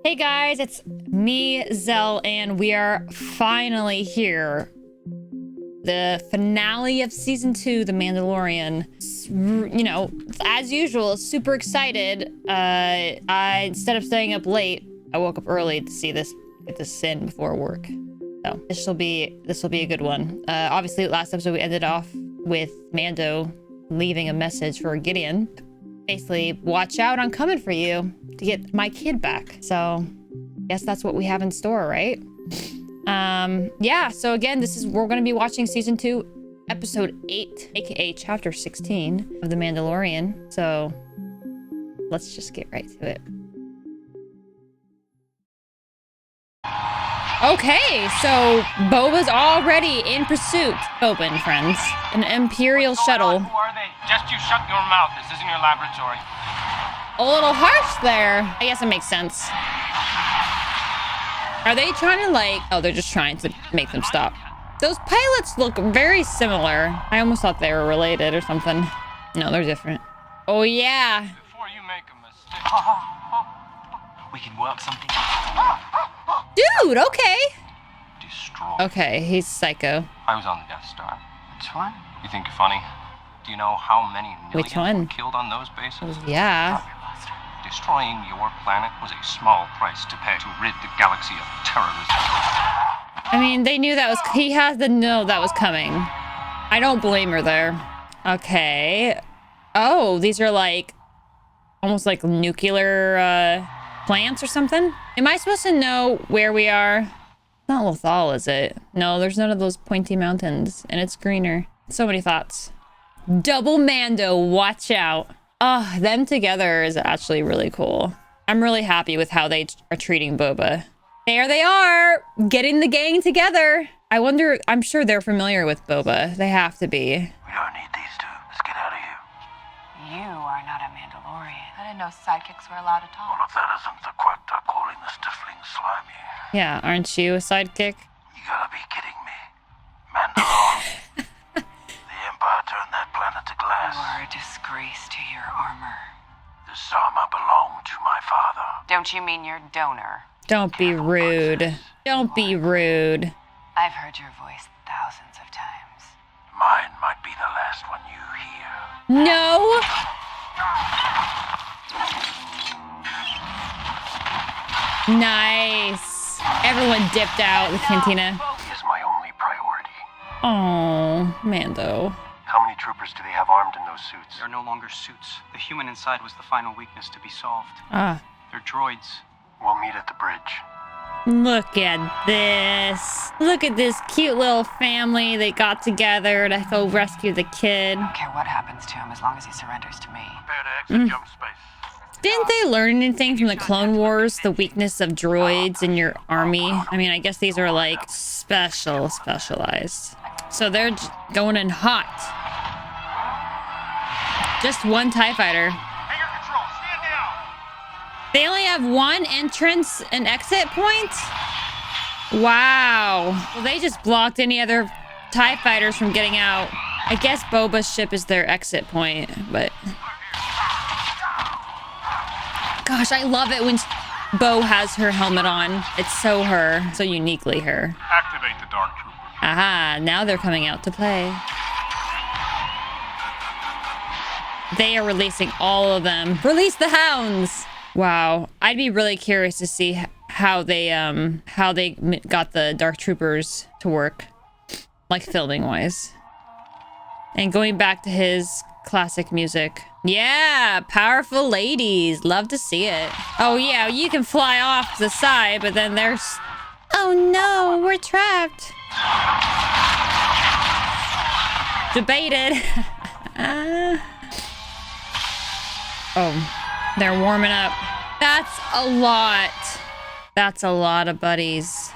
Hey guys, it's me, Zell, and we are finally here. The finale of season 2, The Mandalorian. You know, as usual, super excited. Instead of staying up late, I woke up early to see this, get this in before work. So this will be a good one. Obviously, last episode we ended off with Mando leaving a message for Gideon. Basically, watch out, I'm coming for you to get my kid back. So guess that's what we have in store, right? Yeah, so again, we're going to be watching season 2, episode 8, aka chapter 16 of The Mandalorian. So let's just get right to it. Okay, so Boba's already in pursuit. Boba and friends. An Imperial shuttle. Who are they? Just you shut your mouth. This isn't your laboratory. A little harsh there. I guess it makes sense. Are they trying to oh, they're just trying to make them stop. Those pilots look very similar. I almost thought they were related or something. No, they're different. Oh yeah. Before you make a mistake. We can work something. Dude, okay. Destroy. Okay, he's psycho. I was on the Death Star. Which one? You think you're funny? Do you know how many Which millions one? were killed on those bases? Yeah. Destroying your planet was a small price to pay to rid the galaxy of terrorism. I mean, they knew that was, he has to know that was coming. I don't blame her there. Okay. Oh, these are almost like nuclear plants or something. Am I supposed to know where we are? Not Lothal, is it? No, there's none of those pointy mountains, and it's greener. So many thoughts. Double Mando, watch out. Oh, them together is actually really cool. I'm really happy with how they are treating Boba. There they are, getting the gang together. I wonder, I'm sure they're familiar with Boba. They have to be. We don't need these two. Let's get out of here. You are not a Mandalorian. I didn't know sidekicks were allowed to All talk. of that isn't the quack they're calling the stifling slimy. Yeah, aren't you a sidekick? You gotta be kidding me. Mandalore. The Empire turned that planet to You glass. are a disgrace to your armor. This armor belonged to my father. Don't you mean your donor? Don't be rude. Don't be rude. I've heard your voice thousands of times. Mine might be the last one you hear. No. Nice. Everyone dipped out the cantina. He is my only priority. Oh, Mando. How many troopers do they have armed in those suits? They're no longer suits. The human inside was the final weakness to be solved. Ah, They're droids. We'll meet at the bridge. look at this. Look at this cute little family. They got together to go rescue the kid. I don't care what happens to him as long as he surrenders to me. Prepare to exit jump space. Didn't they learn anything from the Clone Wars? The weakness of droids in your army? I mean, I guess these are specialized. So they're going in hot. Just one TIE fighter. Hangar control, stand down. They only have one entrance and exit point? Wow. Well, they just blocked any other TIE fighters from getting out. I guess Boba's ship is their exit point, but... Gosh, I love it when Bo has her helmet on. It's so her, so uniquely her. Activate the Dark Trooper. Aha, now they're coming out to play. They are releasing all of them. Release the hounds! Wow, I'd be really curious to see how they got the Dark Troopers to work, like filming wise. And going back to his classic music. Yeah, powerful ladies. Love to see it. Oh yeah, you can fly off to the side, but then there's... Oh no, we're trapped. Debated. Oh, they're warming up. That's a lot. That's a lot of buddies.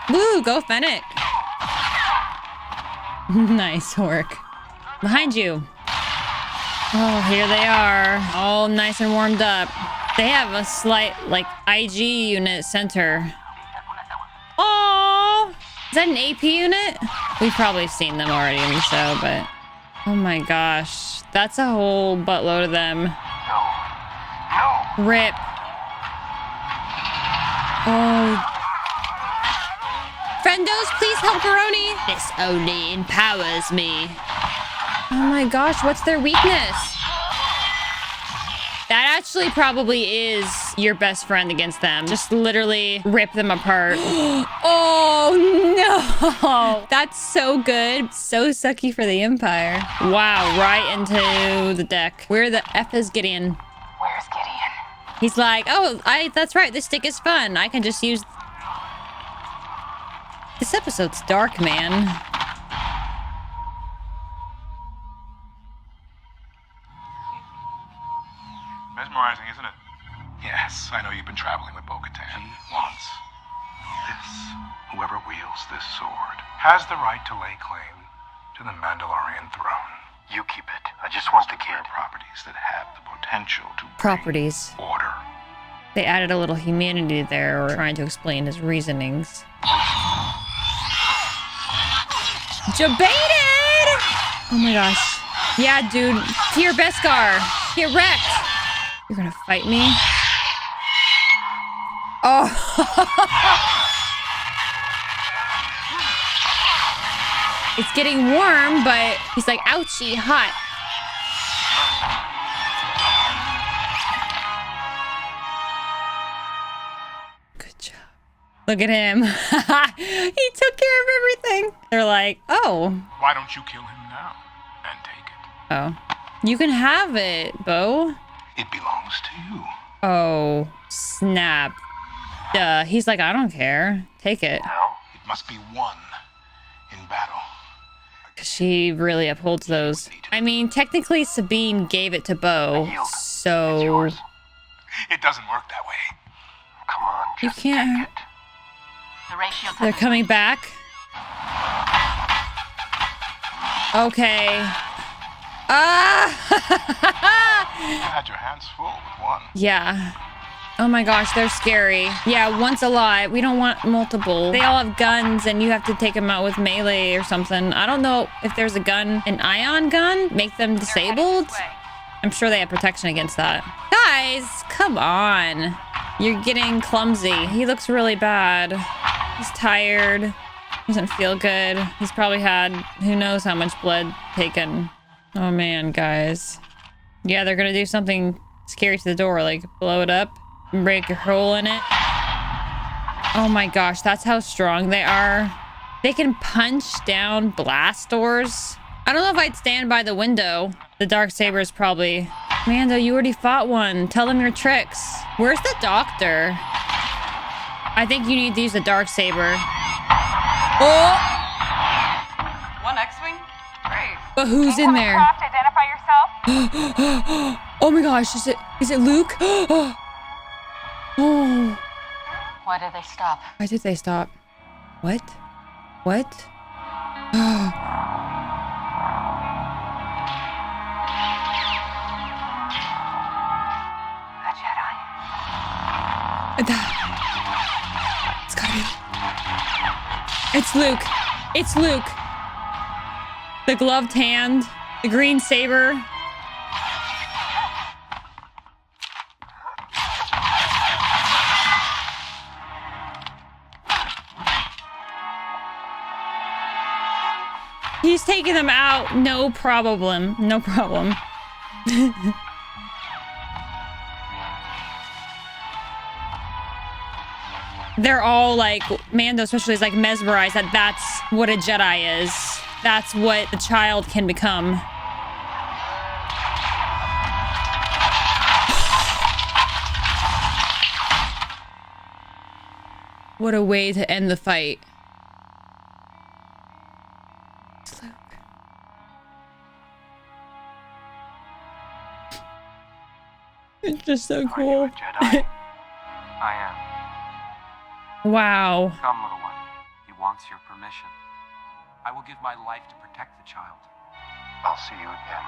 Woo, go Fennec. Nice work. Behind you. Oh, here they are. All nice and warmed up. They have a slight, IG unit center. Oh, is that an AP unit? We've probably seen them already in the show, but Oh my gosh. That's a whole buttload of them. No. No. Rip. Oh. Friendos, please help Baroni. This only empowers me. Oh my gosh, what's their weakness? That actually probably is your best friend against them. Just literally rip them apart. Oh no! That's so good. So sucky for the Empire. Wow, right into the deck. Where the F is Gideon? Where's Gideon? He's like, oh, that's right. This stick is fun. I can just use... This episode's dark, man. Mesmerizing, isn't it? Yes, I know you've been traveling with Bo-Katan once. This, whoever wields this sword, has the right to lay claim to the Mandalorian throne. You keep it. I just want the kid. Properties that have the potential to bring Properties. order. They added a little humanity there, or trying to explain his reasonings. Debated! Oh my gosh. Yeah, dude. Here, Beskar. Get wrecked. You're gonna fight me? Oh. It's getting warm, but he's like, ouchie, hot. Good job. Look at him. He took care of everything. They're like, oh. Why don't you kill him now and take it? Oh. You can have it, Bo. It belongs to you. Oh, snap. Duh. He's like, I don't care. Take it. Now, it must be won in battle. She really upholds those. I mean, technically Sabine gave it to Bo, so... It doesn't work that way. Come on, You just can't... take it. The ray shields They're have coming back? Okay. You had your hands full with one. Yeah. Oh my gosh, they're scary. Yeah, one's alive. We don't want multiple. They all have guns and you have to take them out with melee or something. I don't know if there's a gun, an ion gun, make them disabled. I'm sure they have protection against that. Guys, come on. You're getting clumsy. He looks really bad. He's tired. Doesn't feel good. He's probably had who knows how much blood taken. Oh man, guys. Yeah, they're gonna do something scary to the door, like blow it up and break a hole in it. Oh my gosh, that's how strong they are. They can punch down blast doors. I don't know if I'd stand by the window. The Darksaber is probably... Mando, you already fought one. Tell them your tricks. Where's the doctor? I think you need to use the Darksaber. Oh! one X-Wing? Great. But who's in there? Craft, identify yourself. Oh my gosh, is it Luke? Oh. Why did they stop? Why did they stop? What? What? A Jedi? It's gotta be. It's Luke. It's Luke. The gloved hand, the green saber. He's taking them out. No problem. No problem. They're all like, Mando especially is like mesmerized that that's what a Jedi is. That's what the child can become. What a way to end the fight. It's Luke. It's just so Are you cool. a Jedi? I am. Wow. Come, little one. He wants your permission. I will give my life to protect the child. I'll see you again.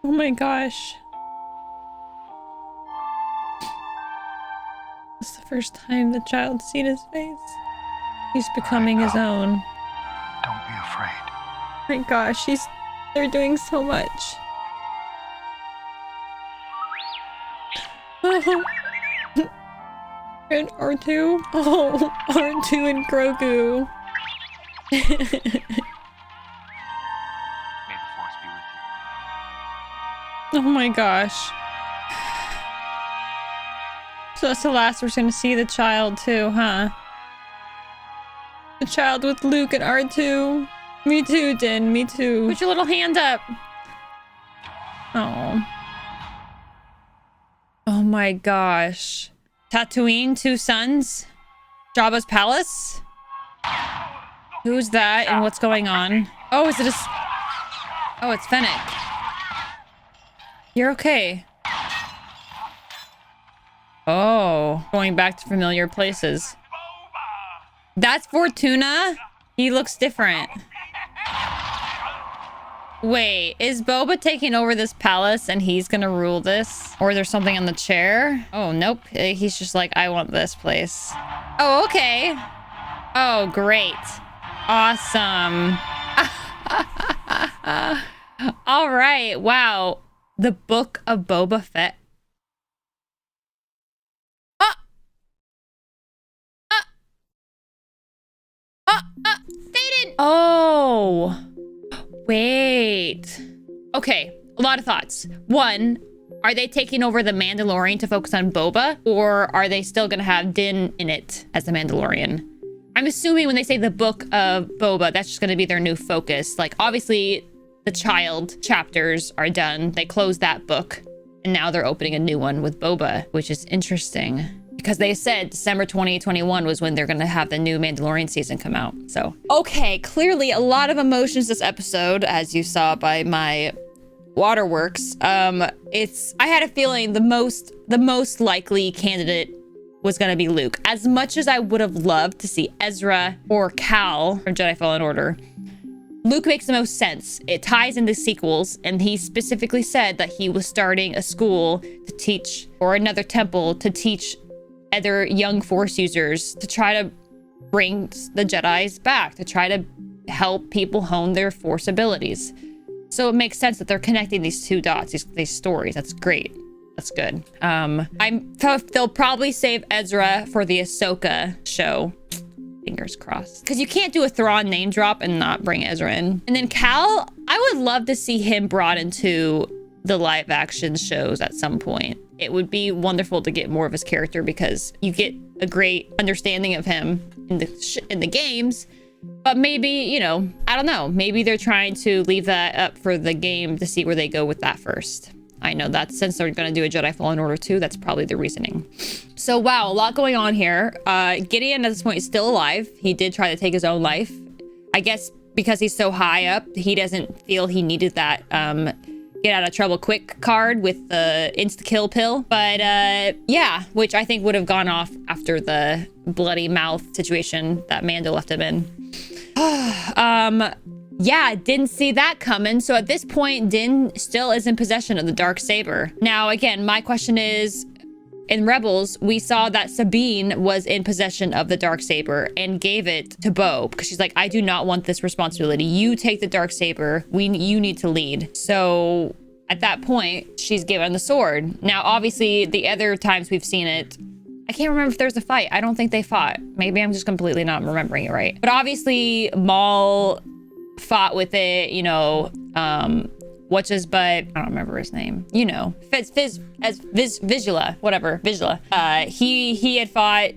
Oh my gosh. It's the first time the child's seen his face. He's becoming his own. Don't be afraid. My gosh, they're doing so much. And R2. Oh, R2 and Grogu. May the force be with you. Oh my gosh. So that's the last we're gonna see the child too, huh? The child with Luke and R2. Me too, Din. Me too. Put your little hand up. Oh. Oh my gosh. Tatooine, 2 sons? Jabba's palace? Who's that and what's going on? Oh, is it a... Oh, it's Fennec. You're okay. Oh, going back to familiar places. That's Fortuna? He looks different. Wait, is Boba taking over this palace and he's gonna rule this? Or there's something on the chair? Oh, nope. He's just like, I want this place. Oh, okay. Oh, great. Awesome. All right. Wow. The Book of Boba Fett. They didn't. Oh. Wait. Okay, a lot of thoughts. One, are they taking over the Mandalorian to focus on Boba? Or are they still gonna have Din in it as the Mandalorian? I'm assuming when they say the Book of Boba, that's just gonna be their new focus. Like, obviously, the child chapters are done. They closed that book. And now they're opening a new one with Boba, which is interesting. Because they said December 2021 was when they're going to have the new Mandalorian season come out. So, okay, clearly a lot of emotions this episode, as you saw by my waterworks. I had a feeling the most likely candidate was going to be Luke. As much as I would have loved to see Ezra or Cal from Jedi Fallen Order, Luke makes the most sense. It ties into sequels, and he specifically said that he was starting a school to teach, or another temple to teach other young Force users, to try to bring the Jedis back, to try to help people hone their Force abilities. So it makes sense that they're connecting these two dots, these stories. That's great. That's good. They'll probably save Ezra for the Ahsoka show. Fingers crossed. Because you can't do a Thrawn name drop and not bring Ezra in. And then Cal, I would love to see him brought into the live action shows at some point. It would be wonderful to get more of his character because you get a great understanding of him in the games. But maybe, you know, I don't know. Maybe they're trying to leave that up for the game to see where they go with that first. I know that since they're going to do a Jedi Fallen Order 2, that's probably the reasoning. So, wow, a lot going on here. Gideon at this point is still alive. He did try to take his own life. I guess because he's so high up, he doesn't feel he needed that get out of trouble quick card with the insta-kill pill. But yeah, which I think would have gone off after the bloody mouth situation that Mando left him in. Yeah, didn't see that coming. So at this point, Din still is in possession of the Darksaber. Now, again, my question is, in Rebels, we saw that Sabine was in possession of the Darksaber and gave it to Bo because she's like, I do not want this responsibility. You take the Darksaber. You need to lead. So at that point, she's given the sword. Now, obviously, the other times we've seen it, I can't remember if there's a fight. I don't think they fought. Maybe I'm just completely not remembering it right. But obviously, Maul fought with it, you know, what's his butt? I don't remember his name. You know, Vizsla, whatever, Vizsla. He had fought,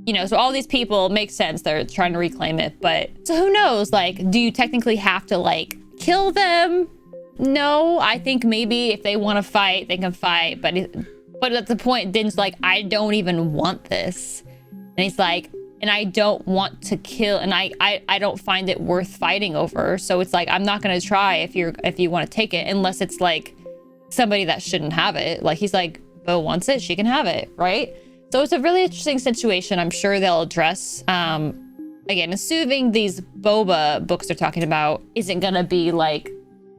you know, so all these people make sense. They're trying to reclaim it, but so who knows? Like, do you technically have to like kill them? No, I think maybe if they want to fight, they can fight. But at the point, Din's like, I don't even want this, and he's like, and I don't want to kill, and I don't find it worth fighting over. So it's like, I'm not gonna try if you want to take it, unless it's like somebody that shouldn't have it. Like he's like, Bo wants it, she can have it, right? So it's a really interesting situation. I'm sure they'll address. Again, assuming these Boba books they're talking about isn't gonna be like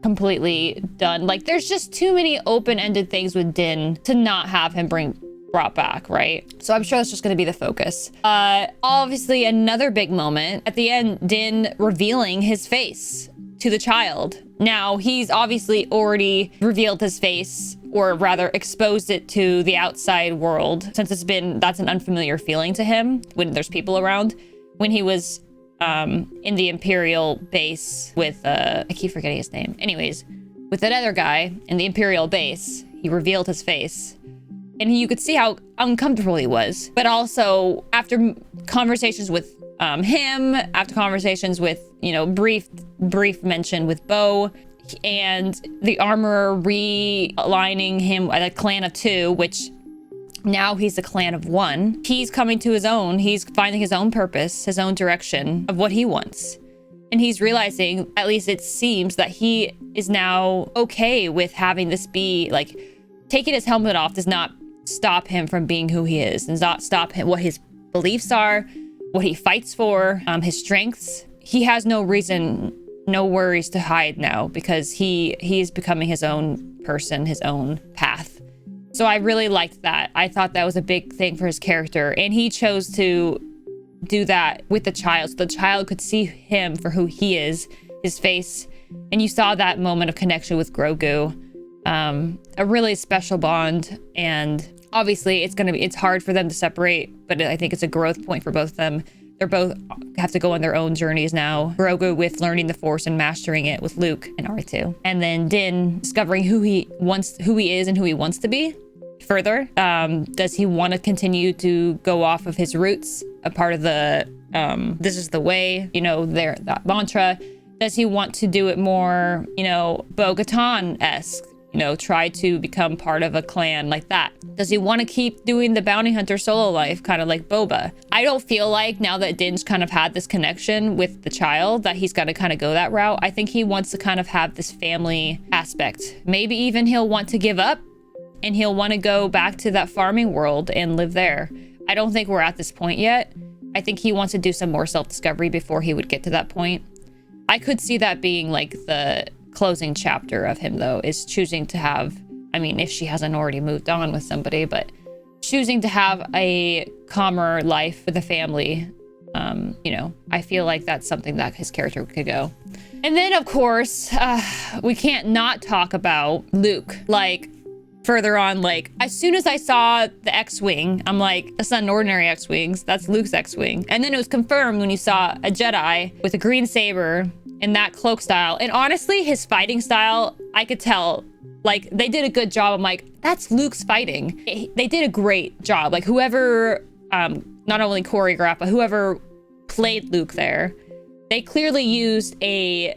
completely done. Like there's just too many open-ended things with Din to not have him bring brought back, right? So I'm sure that's just going to be the focus. Obviously, another big moment at the end, Din revealing his face to the child. Now, he's obviously already revealed his face, or rather exposed it to the outside world, since that's an unfamiliar feeling to him when there's people around. When he was in the Imperial base with, I keep forgetting his name. Anyways, with that other guy in the Imperial base, he revealed his face. And you could see how uncomfortable he was. But also, after conversations with him, after conversations with, brief mention with Bo, and the armorer realigning him at a clan of 2, which now he's a clan of 1. He's coming to his own. He's finding his own purpose, his own direction of what he wants. And he's realizing, at least it seems, that he is now okay with having this be, like, taking his helmet off does not stop him from being who he is, does not stop him what his beliefs are, what he fights for, his strengths. He has no reason, no worries to hide now, because he's becoming his own person, his own path. So I really liked that. I thought that was a big thing for his character, and he chose to do that with the child, so the child could see him for who he is, his face. And you saw that moment of connection with Grogu, a really special bond. And obviously it's hard for them to separate, but I think it's a growth point for both of them. They're both have to go on their own journeys now. Grogu with learning the Force and mastering it with Luke and R2, and then Din discovering who he is and who he wants to be further. Does he want to continue to go off of his roots, a part of the this is the way, that mantra? Does he want to do it more, Bo-Katan-esque, try to become part of a clan like that? Does he want to keep doing the bounty hunter solo life, kind of like Boba? I don't feel like, now that Din's kind of had this connection with the child, that he's got to kind of go that route. I think he wants to kind of have this family aspect. Maybe even he'll want to give up and he'll want to go back to that farming world and live there. I don't think we're at this point yet. I think he wants to do some more self-discovery before he would get to that point. I could see that being like the closing chapter of him, though, is choosing to have, if she hasn't already moved on with somebody, but choosing to have a calmer life with a family. I feel like that's something that his character could go. And then, of course, we can't not talk about Luke. Like, further on, like, as soon as I saw the X-Wing, I'm like, that's not an ordinary X-Wing, that's Luke's X-Wing. And then it was confirmed when you saw a Jedi with a green saber in that cloak style. And honestly, his fighting style, I could tell, like, they did a good job. I'm like, that's Luke's fighting. They did a great job. Like, whoever, not only choreographed, but whoever played Luke there, they clearly used a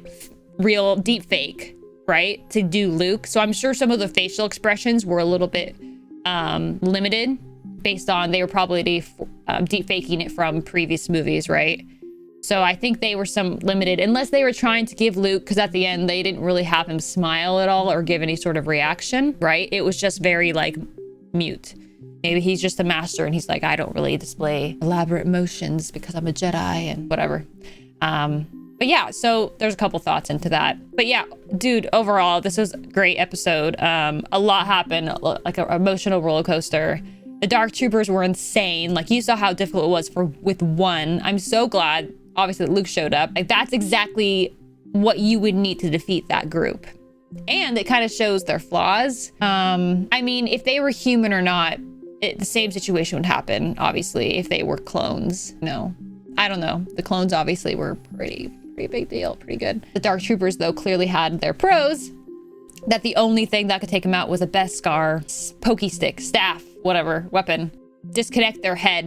real deep fake, right, to do Luke. So I'm sure some of the facial expressions were a little bit limited, based on they were probably deep faking it from previous movies, right? So I think they were some limited, unless they were trying to give Luke, because at the end they didn't really have him smile at all or give any sort of reaction, right? It was just very like mute. Maybe he's just a master and he's like, I don't really display elaborate emotions because I'm a Jedi and whatever. But yeah, so there's a couple thoughts into that. But yeah, dude, overall, this was a great episode. A lot happened, like an emotional roller coaster. The Dark Troopers were insane. Like, you saw how difficult it was with one. I'm so glad, obviously, that Luke showed up. Like, that's exactly what you would need to defeat that group. And it kind of shows their flaws. If they were human or not, the same situation would happen, obviously, if they were clones. No, I don't know. The clones obviously were pretty big deal, pretty good. The Dark Troopers, though, clearly had their pros, that the only thing that could take them out was a Beskar, pokey stick, staff, whatever, weapon. Disconnect their head,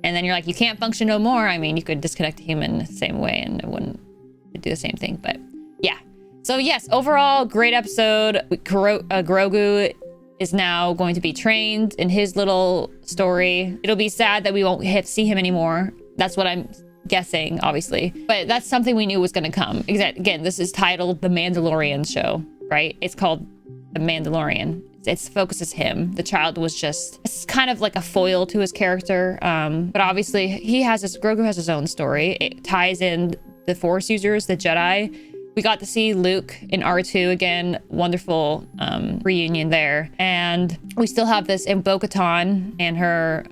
and then you're like, you can't function no more. You could disconnect a human the same way and it wouldn't do the same thing, but yeah. So yes, overall, great episode. Grogu is now going to be trained in his little story. It'll be sad that we won't see him anymore. That's what I'm guessing, obviously. But that's something we knew was going to come. Again, this is titled The Mandalorian Show, right? It's called The Mandalorian. It focuses him. The child was just, it's kind of like a foil to his character. But obviously, Grogu has his own story. It ties in the Force users, the Jedi, We got to see Luke in R2 again. Wonderful reunion there. And we still have this in Bo-Katan and her,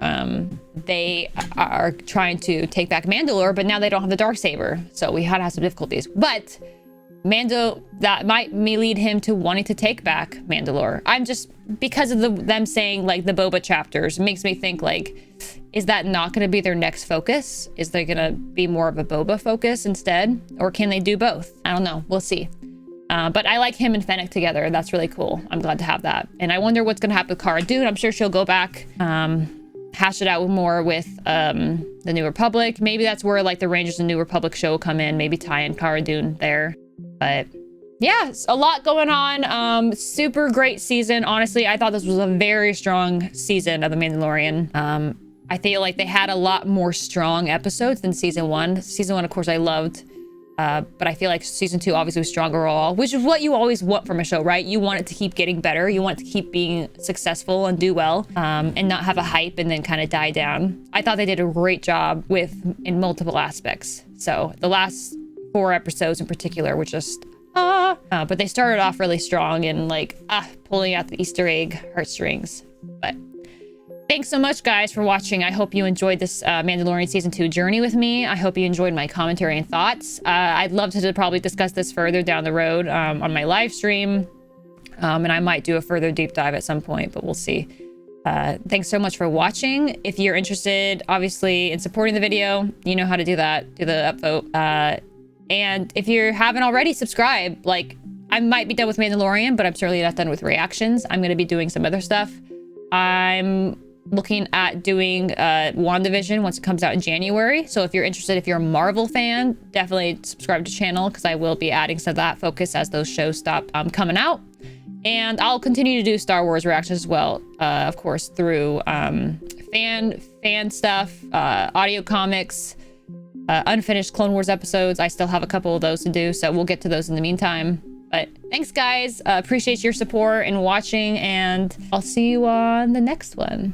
they are trying to take back Mandalore, but now they don't have the Darksaber. So we had to have some difficulties. But Mando, that might lead him to wanting to take back Mandalore. I'm just, because of them saying like the Boba chapters, makes me think like, is that not going to be their next focus? Is there going to be more of a Boba focus instead? Or can they do both? I don't know. We'll see. But I like him and Fennec together. That's really cool. I'm glad to have that. And I wonder what's going to happen with Cara Dune. I'm sure she'll go back, hash it out more with the New Republic. Maybe that's where like the Rangers and New Republic show will come in. Maybe tie in Cara Dune there. But yeah, it's a lot going on. Super great season. Honestly, I thought this was a very strong season of The Mandalorian. I feel like they had a lot more strong episodes than season 1. Season 1, of course, I loved. But I feel like season 2 obviously was stronger overall, which is what you always want from a show, right? You want it to keep getting better. You want it to keep being successful and do well, and not have a hype and then kind of die down. I thought they did a great job in multiple aspects. So the last 4 episodes in particular were just, but they started off really strong and like, pulling out the Easter egg heartstrings. But thanks so much, guys, for watching. I hope you enjoyed this Mandalorian Season 2 journey with me. I hope you enjoyed my commentary and thoughts. I'd love to probably discuss this further down the road on my live stream. And I might do a further deep dive at some point, but we'll see. Thanks so much for watching. If you're interested, obviously, in supporting the video, you know how to do that. Do the upvote. And if you haven't already, subscribe. Like, I might be done with Mandalorian, but I'm certainly not done with reactions. I'm going to be doing some other stuff. I'm looking at doing WandaVision once it comes out in January. So if you're interested, if you're a Marvel fan, definitely subscribe to the channel because I will be adding some of that focus as those shows stop coming out. And I'll continue to do Star Wars reactions as well, of course, through fan stuff, audio comics, unfinished Clone Wars episodes. I still have a couple of those to do, so we'll get to those in the meantime. But thanks, guys. Appreciate your support and watching, and I'll see you on the next one.